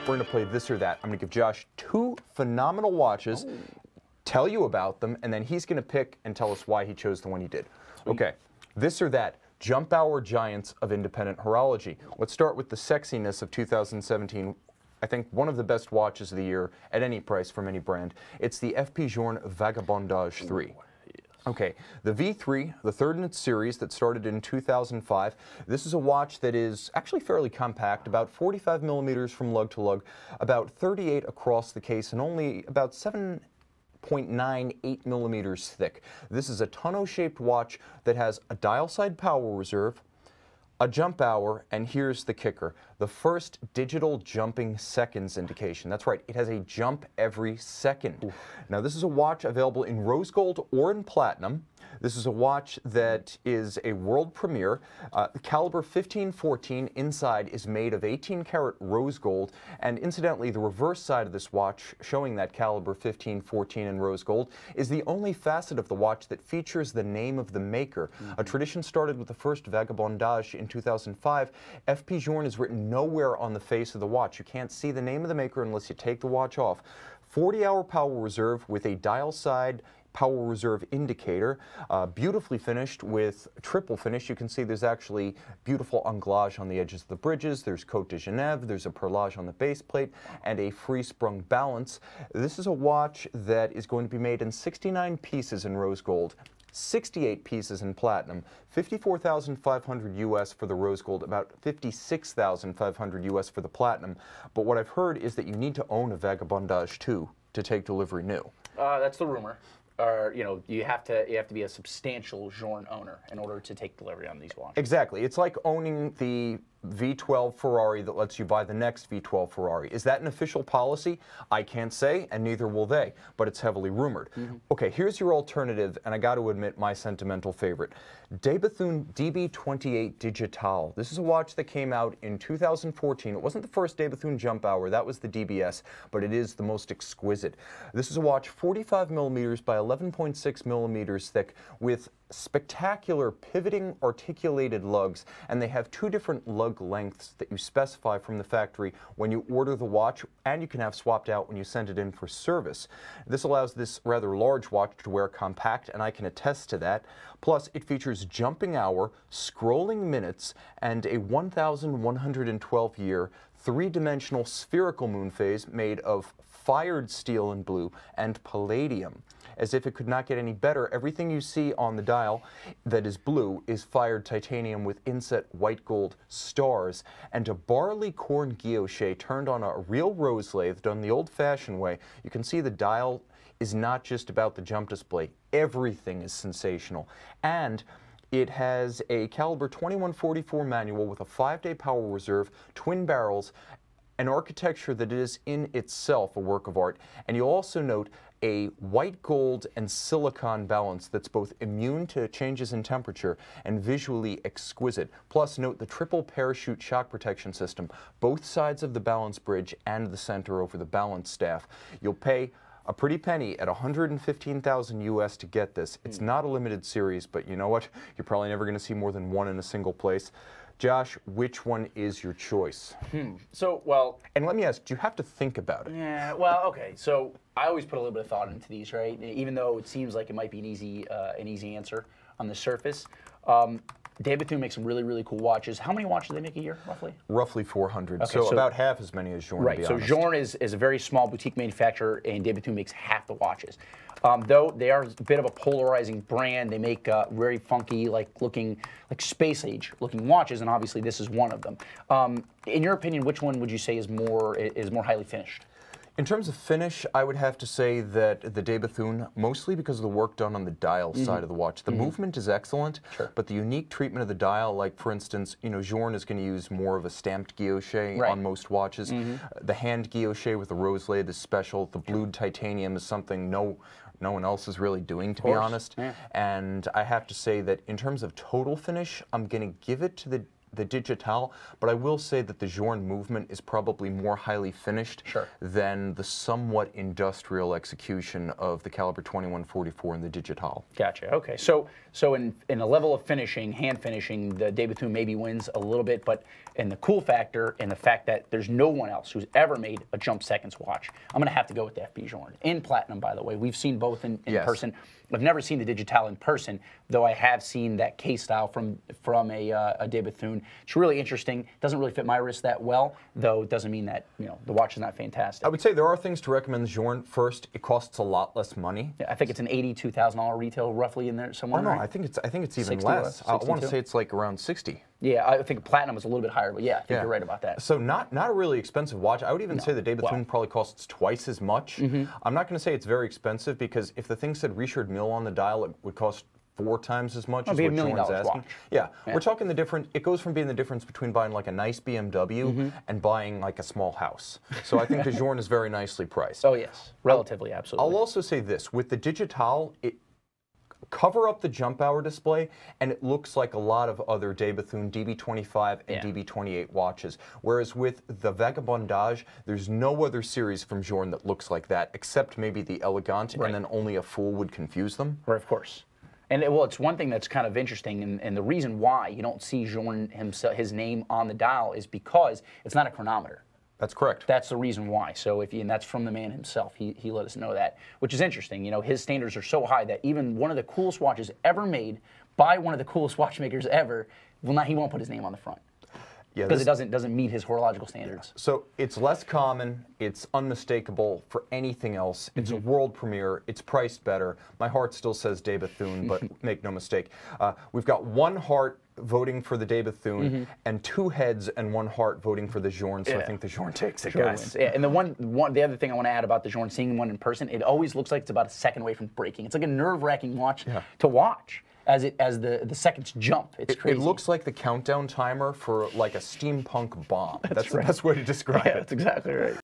We're going to play this or that. I'm going to give Josh two phenomenal watches, tell you about them, and then he's going to pick and tell us why he chose the one he did. Sweet. Okay, this or that. Jump hour giants of independent horology. Let's start with the sexiness of 2017. I think one of the best watches of the year at any price from any brand. It's the FP Journe Vagabondage III. Okay, the V3, the third in its series that started in 2005. This is a watch that is actually fairly compact, about 45 millimeters from lug to lug, about 38 across the case, and only about 7.98 millimeters thick. This is a tonneau-shaped watch that has a dial-side power reserve, a jump hour, and here's the kicker, the first digital jumping seconds indication. That's right, it has a jump every second. Ooh. Now this is a watch available in rose gold or in platinum. This is a watch that is a world premiere. The caliber 1514 inside is made of 18-karat rose gold, and incidentally, the reverse side of this watch, showing that caliber 1514 in rose gold, is the only facet of the watch that features the name of the maker. A tradition started with the first Vagabondage in 2005. FP Journe is written nowhere on the face of the watch. You can't see the name of the maker unless you take the watch off. 40-hour power reserve with a dial-side power reserve indicator, beautifully finished with triple finish. You can see there's actually beautiful anglage on the edges of the bridges, there's Côte de Genève, there's a perlage on the base plate, and a free-sprung balance. This is a watch that is going to be made in 69 pieces in rose gold, 68 pieces in platinum, 54,500 US for the rose gold, about 56,500 US for the platinum. But what I've heard is that you need to own a Vagabondage II to take delivery new. That's the rumor. Or, you know, you have to be a substantial Journe owner in order to take delivery on these watches. Exactly. It's like owning the V12 Ferrari that lets you buy the next V12 Ferrari. Is that an official policy? I can't say, and neither will they, but it's heavily rumored. Okay, here's your alternative, and I got to admit my sentimental favorite. De Bethune DB28 Digitale. This is a watch that came out in 2014. It wasn't the first De Bethune jump hour, that was the DBS, but it is the most exquisite. This is a watch 45 millimeters by 11.6 millimeters thick with spectacular pivoting articulated lugs, and they have two different lug lengths that you specify from the factory when you order the watch, and you can have swapped out when you send it in for service. This allows this rather large watch to wear compact, and I can attest to that. Plus, it features jumping hour, scrolling minutes, and a 1,112-year three-dimensional spherical moon phase made of fired steel and blue and palladium. As if it could not get any better, everything you see on the dial that is blue is fired titanium with inset white gold stars, and a barley corn guilloche turned on a real rose lathe done the old-fashioned way. You can see the dial is not just about the jump display. Everything is sensational. And it has a caliber 2144 manual with a 5-day power reserve, twin barrels, an architecture that is in itself a work of art. And you'll also note a white gold and silicon balance that's both immune to changes in temperature and visually exquisite. Plus, note the triple parachute shock protection system, both sides of the balance bridge and the center over the balance staff. You'll pay a pretty penny at 115,000 US to get this. It's not a limited series, but you know what? You're probably never going to see more than one in a single place. Josh, which one is your choice? So, well... And let me ask, do you have to think about it? Yeah, well, okay. So, I always put a little bit of thought into these, right? Even though it seems like it might be an easy answer on the surface. De Bethune makes some really, really cool watches. How many watches do they make a year, roughly? Roughly 400, okay, so about half as many as Journe, right, to be so honest. Journe is a very small boutique manufacturer, and De Bethune makes half the watches. Though they are a bit of a polarizing brand, they make very funky, like space age looking watches, and obviously this is one of them. In your opinion, which one would you say is more highly finished? In terms of finish, I would have to say that the De Bethune, mostly because of the work done on the dial side of the watch. The movement is excellent, but the unique treatment of the dial, like for instance, you know, Journe is going to use more of a stamped guilloche on most watches. The hand guilloche with the rose lathe is special. The blued titanium is something no one else is really doing, to be honest. And I have to say that in terms of total finish, I'm going to give it to the the Digitale, but I will say that the Journe movement is probably more highly finished than the somewhat industrial execution of the caliber 2144 and the Digitale. Gotcha. Okay. So in a level of finishing, hand finishing, the De Bethune maybe wins a little bit, but in the cool factor and the fact that there's no one else who's ever made a jump seconds watch, I'm going to have to go with the FP Journe. In platinum, by the way. We've seen both in person. I've never seen the Digitale in person, though I have seen that case style from a De Bethune. It's really interesting. Doesn't really fit my wrist that well, though it doesn't mean that the watch is not fantastic. I would say there are things to recommend the Journe. First, it costs a lot less money. Yeah, I think it's an $82,000 retail roughly in there somewhere. Oh no, right? I think it's even less. I want to say it's like around 60. Yeah, I think platinum is a little bit higher, but yeah, I think you're right about that. So not a really expensive watch. I would even say the De Bethune probably costs twice as much. I'm not going to say it's very expensive because if the thing said Richard Mille on the dial, it would cost 4 times as much as what Journe's asking. Yeah, we're talking the difference. It goes from being the difference between buying like a nice BMW and buying like a small house. So I think the Journe is very nicely priced. Oh yes, relatively, absolutely. I'll also say this: with the Digitale, cover up the jump hour display, and it looks like a lot of other De Bethune DB25 and DB28 watches. Whereas with the Vagabondage, there's no other series from Journe that looks like that, except maybe the Elegant, and then only a fool would confuse them. Right, of course. And well, it's one thing that's kind of interesting, and the reason why you don't see Journe himself, his name on the dial, is because it's not a chronometer. That's correct. That's the reason why. So and that's from the man himself. He let us know that, which is interesting. His standards are so high that even one of the coolest watches ever made by one of the coolest watchmakers ever, he won't put his name on the front. Yeah, because it doesn't meet his horological standards. So it's less common, it's unmistakable for anything else. It's a world premiere, it's priced better. My heart still says De Bethune, but make no mistake. We've got 1 heart voting for the De Bethune and 2 heads and 1 heart voting for the Journe, so I think the Journe takes it, guys. Yeah, and the other thing I want to add about the Journe, seeing one in person, it always looks like it's about a second away from breaking. It's like a nerve-wracking watch to watch. As the seconds jump, it's crazy. It looks like the countdown timer for like a steampunk bomb. That's the best way to describe it. That's exactly right.